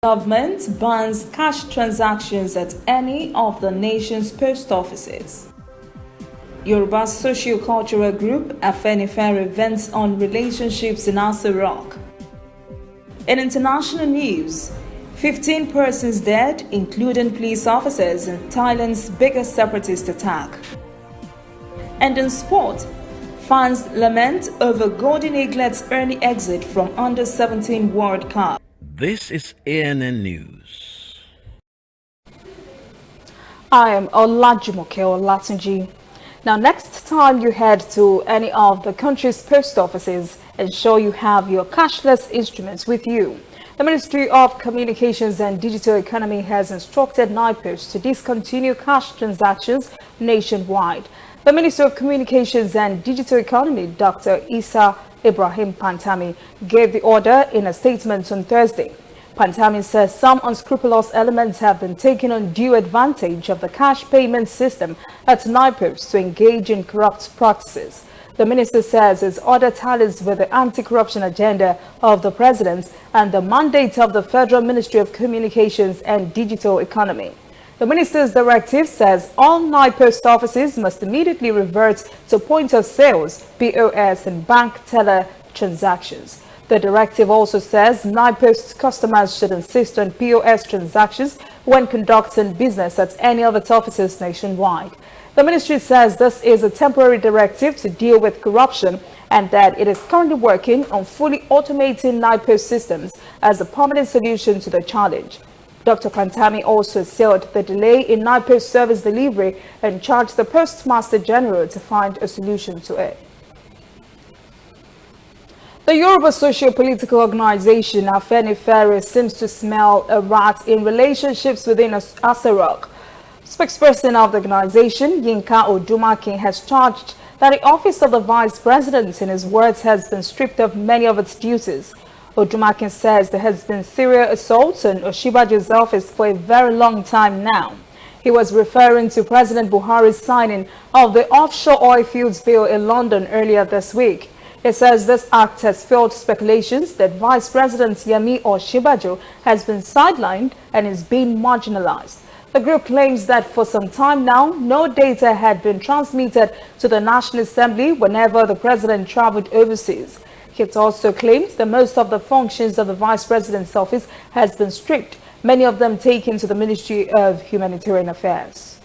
Government bans cash transactions at any of the nation's post offices. Yoruba socio-cultural group Afenifere vents on relationships in Aso Rock. In international news, 15 persons dead, including police officers, in Thailand's biggest separatist attack. And in sport, fans lament over Golden Eaglet's early exit from Under-17 World Cup. This is ANN News. I am Olajumoke Olatunji. Now, next time you head to any of the country's post offices, ensure you have your cashless instruments with you. The Ministry of Communications and Digital Economy has instructed NIPOS to discontinue cash transactions nationwide. The Minister of Communications and Digital Economy, Dr. Isa Ibrahim Pantami, gave the order in a statement on Thursday. Pantami says some unscrupulous elements have been taking undue advantage of the cash payment system at NIPOS to engage in corrupt practices. The minister says his order tallies with the anti-corruption agenda of the president and the mandate of the Federal Ministry of Communications and Digital Economy. The minister's directive says all NIPOS offices must immediately revert to point of sales, POS, and bank teller transactions. The directive also says NIPOS customers should insist on POS transactions when conducting business at any of its offices nationwide. The ministry says this is a temporary directive to deal with corruption and that it is currently working on fully automating NIPOS systems as a permanent solution to the challenge. Dr. Pantami also assailed the delay in NIPOS service delivery and charged the Postmaster General to find a solution to it. The Yoruba socio-political organization Afenifere seems to smell a rat in relationships within Aso Rock. Spokesperson of the organization, Yinka Odumakin, has charged that the office of the vice president, in his words, has been stripped of many of its duties. Odumakin says there has been serial assaults on Oshibajo's office for a very long time now. He was referring to President Buhari's signing of the offshore oil fields bill in London earlier this week. It says this act has fueled speculations that Vice President Yemi Oshibajo has been sidelined and is being marginalized. The group claims that for some time now, no data had been transmitted to the National Assembly whenever the president traveled overseas. It also claims that most of the functions of the Vice President's office has been stripped, many of them taken to the Ministry of Humanitarian Affairs.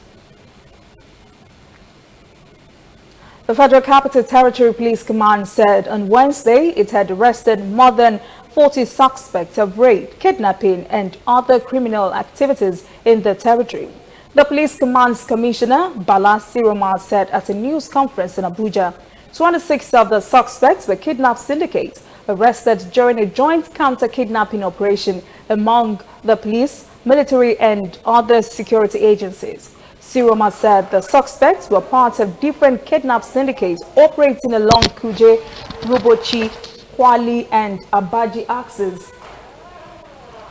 The Federal Capital Territory Police Command said on Wednesday it had arrested more than 40 suspects of rape, kidnapping, and other criminal activities in the territory. The Police Command's Commissioner, Bala Siroma, said at a news conference in Abuja, 26 of the suspects were kidnapped syndicates arrested during a joint counter-kidnapping operation among the police, military, and other security agencies. Siroma said the suspects were part of different kidnap syndicates operating along Kuje, Rubochi, Kwali, and Abaji axes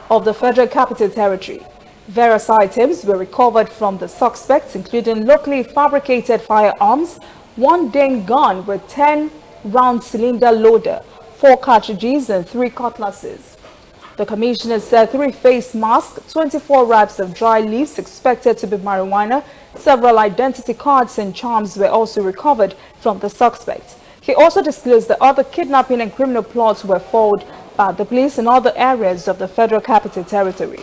of the Federal Capital Territory. Various items were recovered from the suspects, including locally fabricated firearms, one Deng gun with 10-round cylinder loader, 4 cartridges, and 3 cutlasses. The commissioner said 3 face masks, 24 wraps of dry leaves expected to be marijuana, several identity cards and charms were also recovered from the suspects. He also disclosed that other kidnapping and criminal plots were foiled by the police in other areas of the Federal Capital Territory.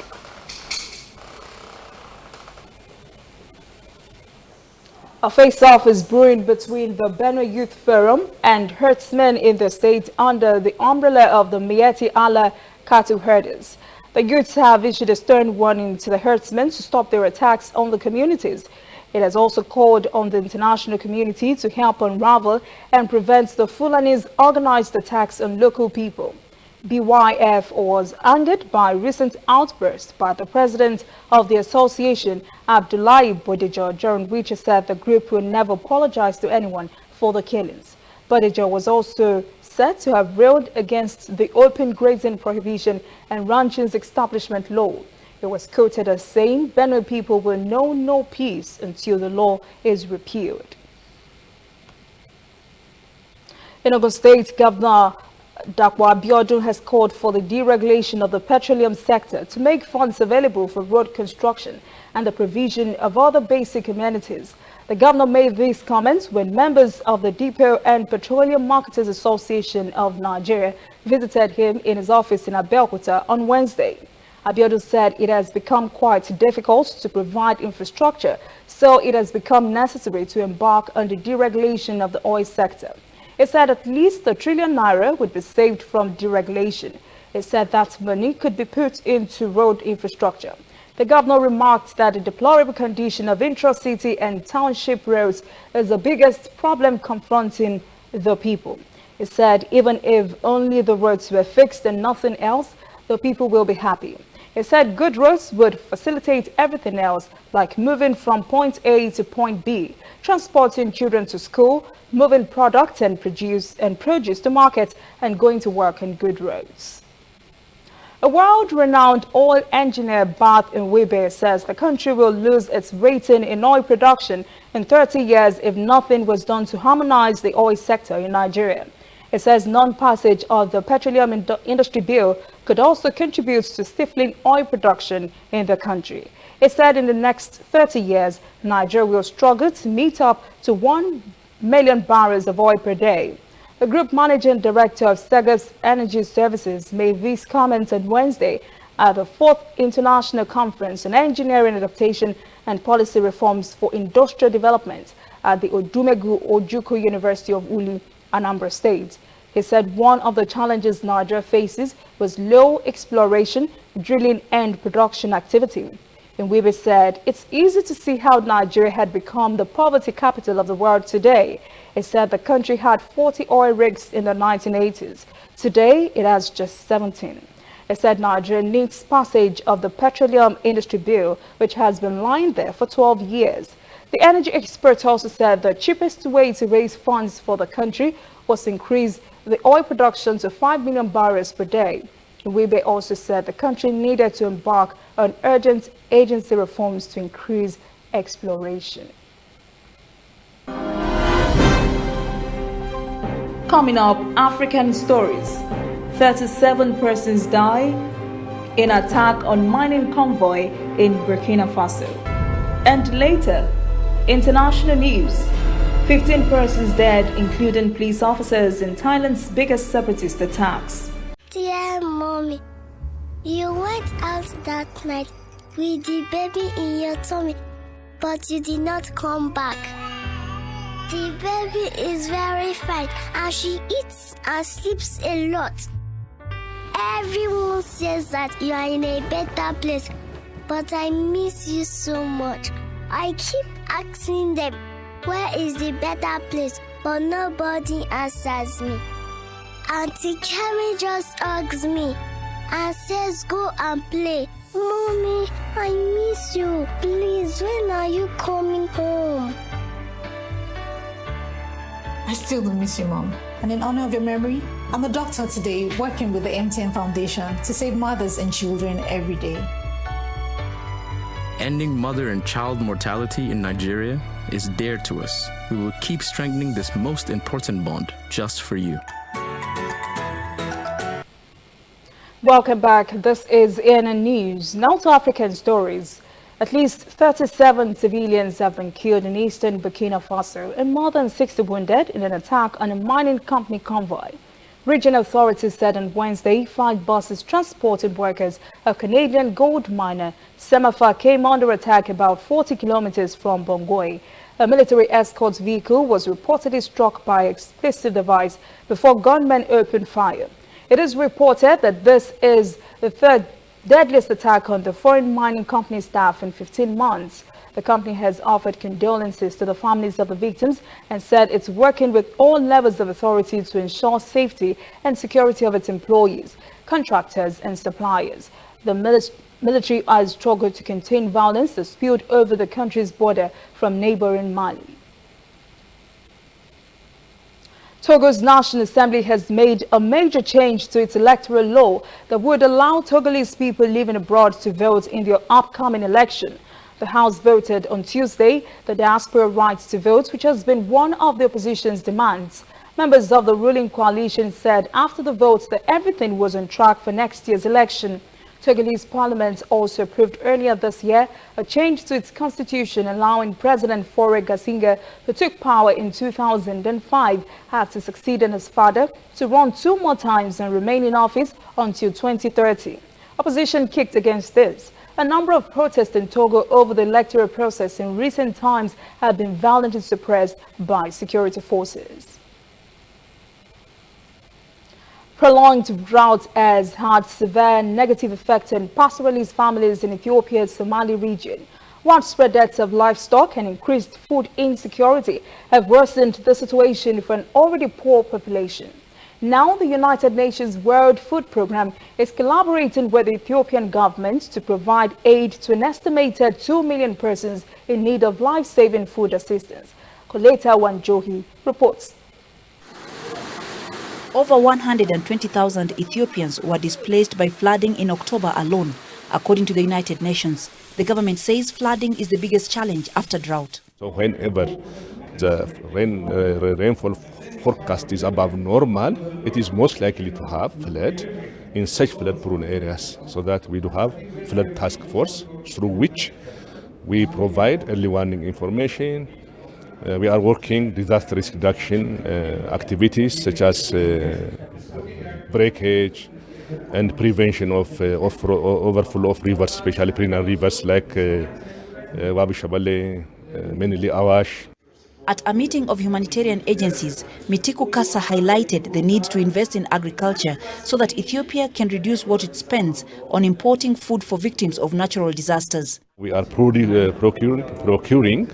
A face-off is brewing between the Benue Youth Forum and herdsmen in the state under the umbrella of the Miyetti Allah cattle herders. The youths have issued a stern warning to the herdsmen to stop their attacks on the communities. It has also called on the international community to help unravel and prevent the Fulani's organized attacks on local people. BYF was angered by recent outbursts by the president of the association, Abdullahi Bodijo, during which he said the group will never apologize to anyone for the killings. Bodijo was also said to have railed against the open grazing prohibition and ranching's establishment law. He was quoted as saying, Benue people will know no peace until the law is repealed. In Ogun State, Governor Dakwa Abiodun has called for the deregulation of the petroleum sector to make funds available for road construction and the provision of other basic amenities. The governor made these comments when members of the Depot and Petroleum Marketers Association of Nigeria visited him in his office in Abeokuta on Wednesday. Abiodun said it has become quite difficult to provide infrastructure, so it has become necessary to embark on the deregulation of the oil sector. He said at least ₦1 trillion would be saved from deregulation. He said that money could be put into road infrastructure. The governor remarked that the deplorable condition of intra-city and township roads is the biggest problem confronting the people. He said even if only the roads were fixed and nothing else, the people will be happy. He said good roads would facilitate everything else, like moving from point A to point B, transporting children to school, moving products and produce to market, and going to work on good roads. A world-renowned oil engineer Bath Nwebe says the country will lose its rating in oil production in 30 years if nothing was done to harmonize the oil sector in Nigeria. It says non-passage of the Petroleum Industry Bill could also contribute to stifling oil production in the country. It said in the next 30 years, Nigeria will struggle to meet up to 1 million barrels of oil per day. The group managing director of Segas Energy Services made these comments on Wednesday at the 4th International Conference on Engineering Adaptation and Policy Reforms for Industrial Development at the Odumegu Ojukwu University of Uli, Anambra State. He said one of the challenges Nigeria faces was low exploration, drilling and production activity. Nwebe said it's easy to see how Nigeria had become the poverty capital of the world today. He said the country had 40 oil rigs in the 1980s. Today, it has just 17. He said Nigeria needs passage of the Petroleum Industry Bill, which has been lying there for 12 years. The energy expert also said the cheapest way to raise funds for the country was to increase the oil production to 5 million barrels per day. Nwebe also said the country needed to embark on urgent agency reforms to increase exploration. Coming up, African stories. 37 persons die in attack on mining convoy in Burkina Faso. And later, international news. 15 persons dead, including police officers in Thailand's biggest separatist attacks. Dear mommy, you went out that night with the baby in your tummy, but you did not come back. The baby is very fine and she eats and sleeps a lot. Everyone says that you are in a better place, but I miss you so much. I keep asking them, where is the better place? But nobody answers me. Auntie Carrie just hugs me and says, go and play. Mommy, I miss you. Please, when are you coming home? I still do miss you, Mom. And in honor of your memory, I'm a doctor today working with the MTN Foundation to save mothers and children every day. Ending mother and child mortality in Nigeria is dear to us. We will keep strengthening this most important bond just for you. Welcome back. This is ANN News. Now to African stories. At least 37 civilians have been killed in eastern Burkina Faso and more than 60 wounded in an attack on a mining company convoy. Regional authorities said on Wednesday 5 buses transporting workers of Canadian gold miner Semafa came under attack about 40 kilometers from Bongoi. A military escort vehicle was reportedly struck by an explosive device before gunmen opened fire. It is reported that this is the third deadliest attack on the foreign mining company staff in 15 months. The company has offered condolences to the families of the victims and said it's working with all levels of authority to ensure safety and security of its employees, contractors and suppliers. The military has struggled to contain violence that spilled over the country's border from neighboring Mali. Togo's National Assembly has made a major change to its electoral law that would allow Togolese people living abroad to vote in the upcoming election. The House voted on Tuesday the diaspora right to vote, which has been one of the opposition's demands. Members of the ruling coalition said after the votes that everything was on track for next year's election. Togolese parliament also approved earlier this year a change to its constitution allowing President Faure Gnassingbe, who took power in 2005, had to succeed in his father to run 2 more times and remain in office until 2030. Opposition kicked against this. A number of protests in Togo over the electoral process in recent times have been violently suppressed by security forces. Prolonged drought has had severe negative effect on pastoralist families in Ethiopia's Somali region. Widespread deaths of livestock and increased food insecurity have worsened the situation for an already poor population. Now, the United Nations World Food Programme is collaborating with the Ethiopian government to provide aid to an estimated 2 million persons in need of life-saving food assistance. Koleta Wanjohi reports. Over 120,000 Ethiopians were displaced by flooding in October alone, according to the United Nations. The government says flooding is the biggest challenge after drought. So whenever the rainfall forecast is above normal, it is most likely to have flood in such flood-prone areas. So that we do have flood task force through which we provide early warning information. We are working disaster risk reduction activities such as breakage and prevention of overflow of rivers, especially perennial rivers like Wabi Shabale, mainly Awash. At a meeting of humanitarian agencies, Mitiku Kasa highlighted the need to invest in agriculture so that Ethiopia can reduce what it spends on importing food for victims of natural disasters. We are procuring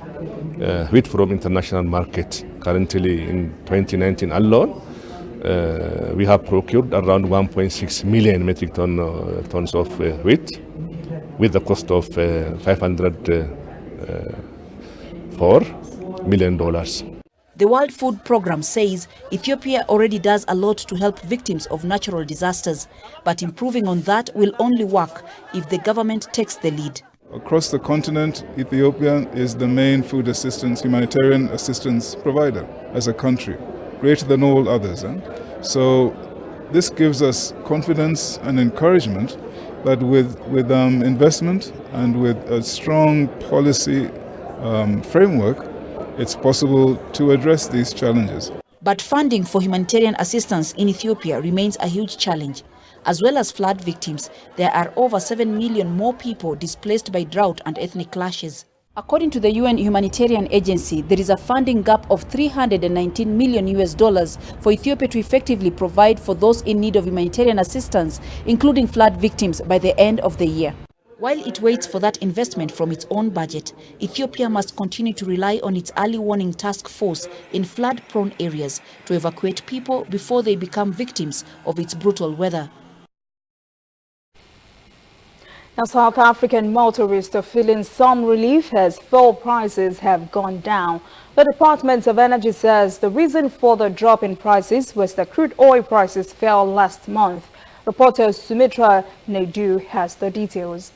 wheat from international market. Currently in 2019 alone, we have procured around 1.6 million metric tons of wheat with the cost of $504 million. The World Food Programme says Ethiopia already does a lot to help victims of natural disasters, but improving on that will only work if the government takes the lead. Across the continent, Ethiopia is the main food assistance, humanitarian assistance provider as a country, greater than all others. So this gives us confidence and encouragement that with investment and with a strong policy framework, it's possible to address these challenges. But funding for humanitarian assistance in Ethiopia remains a huge challenge. As well as flood victims, there are over 7 million more people displaced by drought and ethnic clashes. According to the UN humanitarian agency, there is a funding gap of $319 million for Ethiopia to effectively provide for those in need of humanitarian assistance, including flood victims, by the end of the year. While it waits for that investment from its own budget, Ethiopia must continue to rely on its early warning task force in flood-prone areas to evacuate people before they become victims of its brutal weather. Now, South African motorists are feeling some relief as fuel prices have gone down. The Department of Energy says the reason for the drop in prices was that crude oil prices fell last month. Reporter Sumitra Naidu has the details.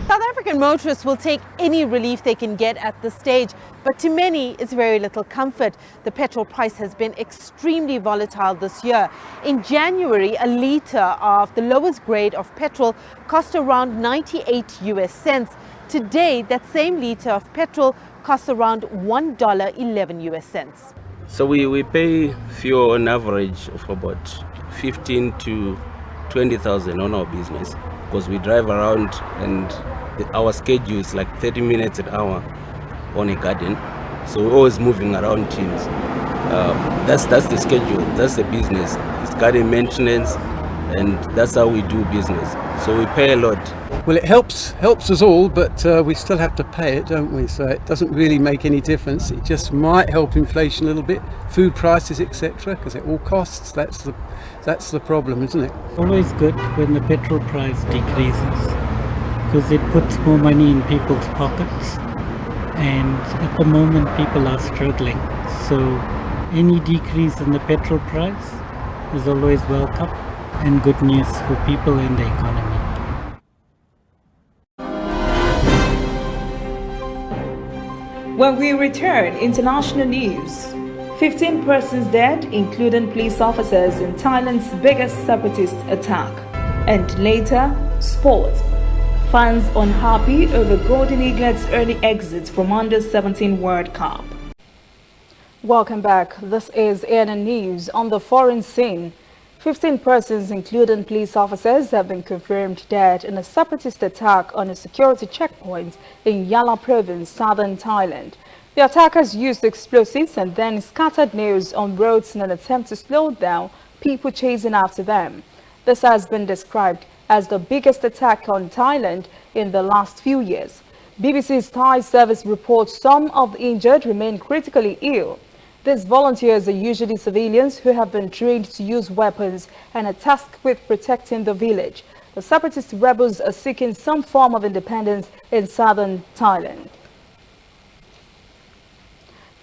South African motorists will take any relief they can get at this stage, but to many it's very little comfort. The petrol price has been extremely volatile this year. In January, a litre of the lowest grade of petrol cost around 98 US cents. Today, that same litre of petrol costs around $1.11 US cents. So we pay fuel on average of about 15 to 20,000 on our business, because we drive around and our schedule is like 30 minutes an hour on a garden, so we're always moving around teams. That's the schedule, that's the business. It's garden maintenance, and that's how we do business. So we pay a lot. Well, it helps us all, but we still have to pay it, don't we? So it doesn't really make any difference. It just might help inflation a little bit, food prices, etc., because it all costs. That's the problem, isn't it? Always good when the petrol price decreases, because it puts more money in people's pockets, and at the moment people are struggling. So any decrease in the petrol price is always welcome and good news for people and the economy. When we return, international news. 15 persons dead, including police officers, in Thailand's biggest separatist attack. And later, sports. Fans unhappy over Golden Eaglet's early exit from Under-17 World Cup. Welcome back. This is ANN News. On the foreign scene, 15 persons, including police officers, have been confirmed dead in a separatist attack on a security checkpoint in Yala province, southern Thailand. The attackers used explosives and then scattered nails on roads in an attempt to slow down people chasing after them. This has been described as the biggest attack on Thailand in the last few years. BBC's Thai service reports some of the injured remain critically ill. These volunteers are usually civilians who have been trained to use weapons and are tasked with protecting the village. The separatist rebels are seeking some form of independence in southern Thailand.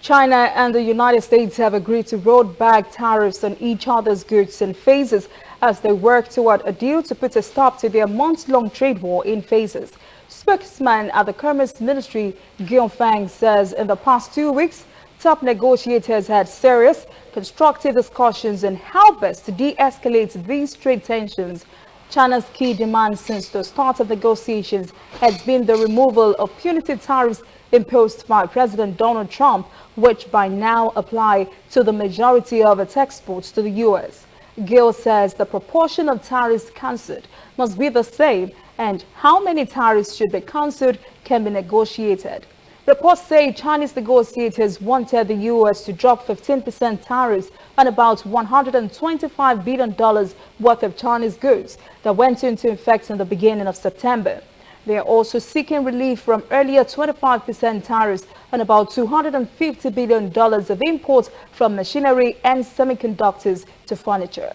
China and the United States have agreed to roll back tariffs on each other's goods in phases as they work toward a deal to put a stop to their months-long trade war in phases. Spokesman at the Commerce Ministry, Guillaume Fang, says in the past 2 weeks, top negotiators had serious, constructive discussions on how best to de-escalate these trade tensions. China's key demand since the start of negotiations has been the removal of punitive tariffs imposed by President Donald Trump, which by now apply to the majority of its exports to the U.S. Gill says the proportion of tariffs cancelled must be the same, and how many tariffs should be cancelled can be negotiated. Reports say Chinese negotiators wanted the U.S. to drop 15% tariffs on about $125 billion worth of Chinese goods that went into effect in the beginning of September. They are also seeking relief from earlier 25% tariffs on about $250 billion of imports from machinery and semiconductors to furniture.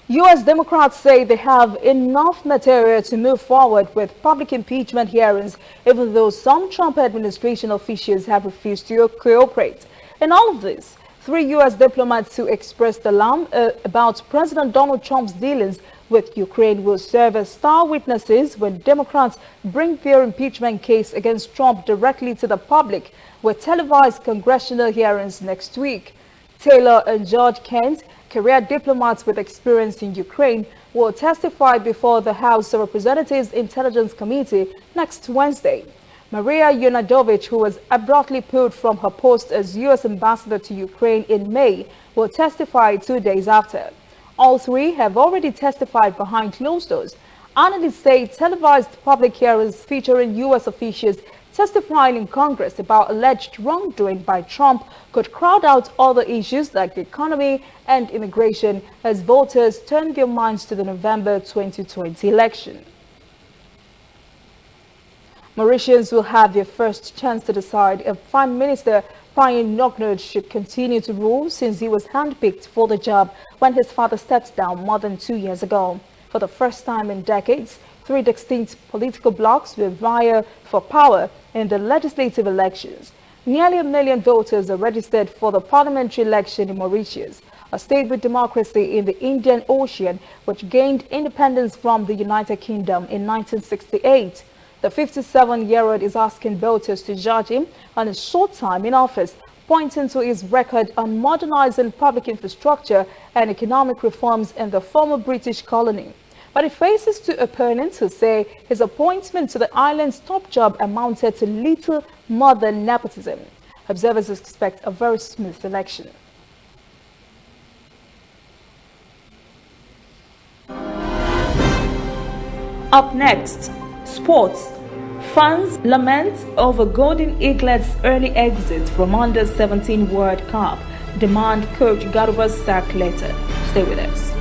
U.S. Democrats say they have enough material to move forward with public impeachment hearings, even though some Trump administration officials have refused to cooperate. In all of this, 3 U.S. diplomats who expressed alarm about President Donald Trump's dealings with Ukraine will serve as star witnesses when Democrats bring their impeachment case against Trump directly to the public with televised congressional hearings next week. Taylor and George Kent, career diplomats with experience in Ukraine, will testify before the House of Representatives Intelligence Committee next Wednesday. Maria Yonadovich, who was abruptly pulled from her post as U.S. ambassador to Ukraine in May, will testify 2 days after. All three have already testified behind closed doors. Analysts say televised public hearings featuring U.S. officials testifying in Congress about alleged wrongdoing by Trump could crowd out other issues like the economy and immigration as voters turn their minds to the November 2020 election. Mauritians will have their first chance to decide if Prime Minister Pravind Jugnauth should continue to rule since he was handpicked for the job when his father stepped down more than 2 years ago. For the first time in decades, 3 distinct political blocs will vie for power in the legislative elections. Nearly 1 million voters are registered for the parliamentary election in Mauritius, a state with democracy in the Indian Ocean, which gained independence from the United Kingdom in 1968. The 57-year-old is asking voters to judge him on his short time in office, pointing to his record on modernizing public infrastructure and economic reforms in the former British colony. But he faces 2 opponents who say his appointment to the island's top job amounted to little more than nepotism. Observers expect a very smooth election. Up next, sports. Fans lament over Golden Eaglet's early exit from Under-17 World Cup. Demand coach Garuba's sack letter. Stay with us.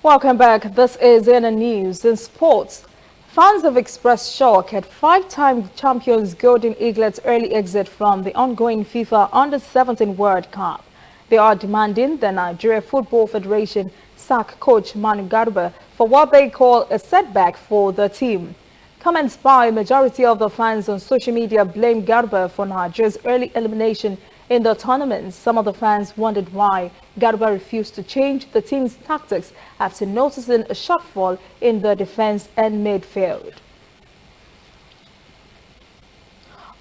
Welcome back. This is ANN News. In sports, fans have expressed shock at 5-time champions Golden Eaglet's early exit from the ongoing FIFA Under-17 World Cup. They are demanding the Nigeria Football Federation sack coach Manu Garuba for what they call a setback for the team. Comments by a majority of the fans on social media blame Garuba for Nigeria's early elimination in the tournament. Some of the fans wondered why Garuba refused to change the team's tactics after noticing a shortfall in the defense and midfield.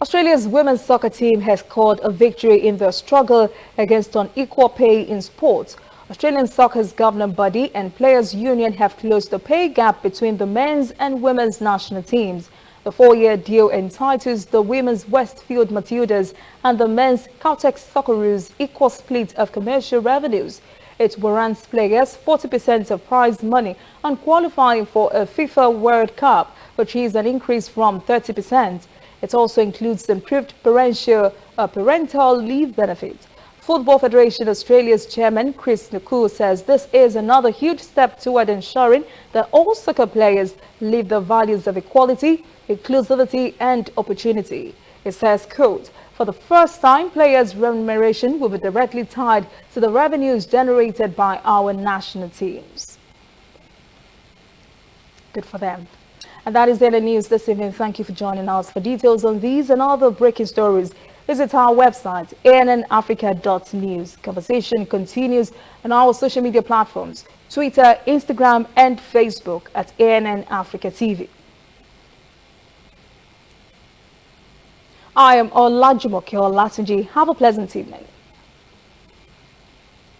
Australia's women's soccer team has scored a victory in their struggle against unequal pay in sports. Australian soccer's governing body and players' union have closed the pay gap between the men's and women's national teams. The 4-year deal entitles the women's Westfield Matildas and the men's Caltex Socceroos equal split of commercial revenues. It warrants players 40% of prize money on qualifying for a FIFA World Cup, which is an increase from 30%. It also includes improved parental leave benefit. Football Federation Australia's chairman Chris Nuku says this is another huge step toward ensuring that all soccer players live the values of equality, inclusivity and opportunity. It says, quote, for the first time, players' remuneration will be directly tied to the revenues generated by our national teams. Good for them. And that is the news this evening. Thank you for joining us. For details on these and other breaking stories, visit our website, annafrica.news. Conversation continues on our social media platforms, Twitter, Instagram, and Facebook at ANN Africa TV. I am Olajumoke Olatunji. Have a pleasant evening.